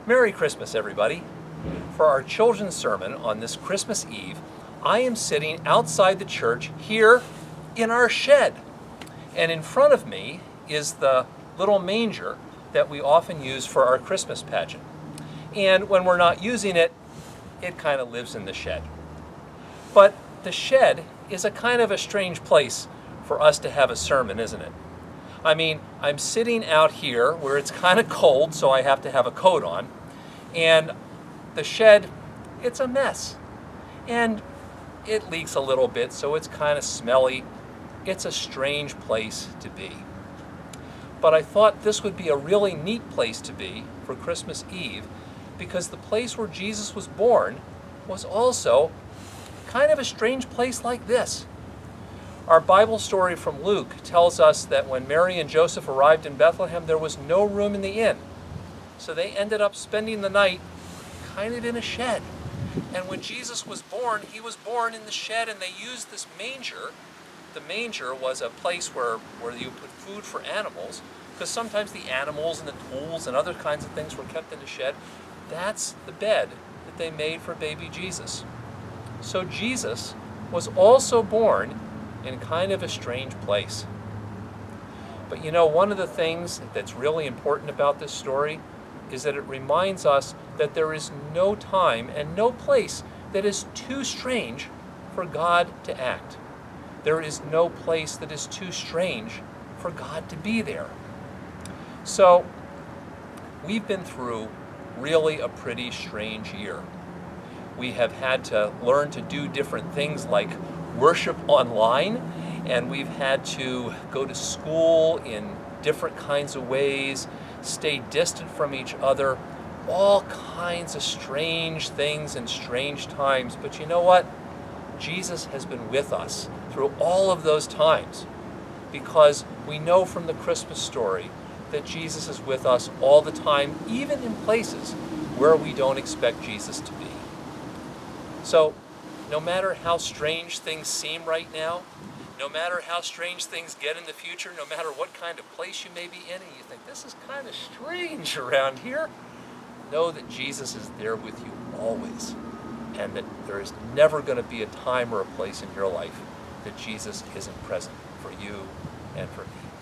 Merry Christmas, everybody. For our children's sermon on this Christmas Eve, I am sitting outside the church here in our shed. And in front of me is the little manger that we often use for our Christmas pageant. And when we're not using it, it kind of lives in the shed. But the shed is a kind of a strange place for us to have a sermon, isn't it? I mean, I'm sitting out here where it's kind of cold, so I have to have a coat on. And the shed, it's a mess. And it leaks a little bit, so it's kind of smelly. It's a strange place to be. But I thought this would be a really neat place to be for Christmas Eve, because the place where Jesus was born was also kind of a strange place like this. Our Bible story from Luke tells us that when Mary and Joseph arrived in Bethlehem, there was no room in the inn. So they ended up spending the night kind of in a shed. And when Jesus was born, he was born in the shed, and they used this manger. The manger was a place where you put food for animals, because sometimes the animals and the tools and other kinds of things were kept in the shed. That's the bed that they made for baby Jesus. So Jesus was also born in kind of a strange place. But you know, one of the things that's really important about this story is that it reminds us that there is no time and no place that is too strange for God to act. There is no place that is too strange for God to be there. So, we've been through really a pretty strange year. We have had to learn to do different things like worship online, and we've had to go to school in different kinds of ways, stay distant from each other, all kinds of strange things and strange times. But you know what? Jesus has been with us through all of those times, because we know from the Christmas story that Jesus is with us all the time, even in places where we don't expect Jesus to be. So, no matter how strange things seem right now, no matter how strange things get in the future, no matter what kind of place you may be in and you think, this is kind of strange around here, know that Jesus is there with you always, and that there is never going to be a time or a place in your life that Jesus isn't present for you and for me.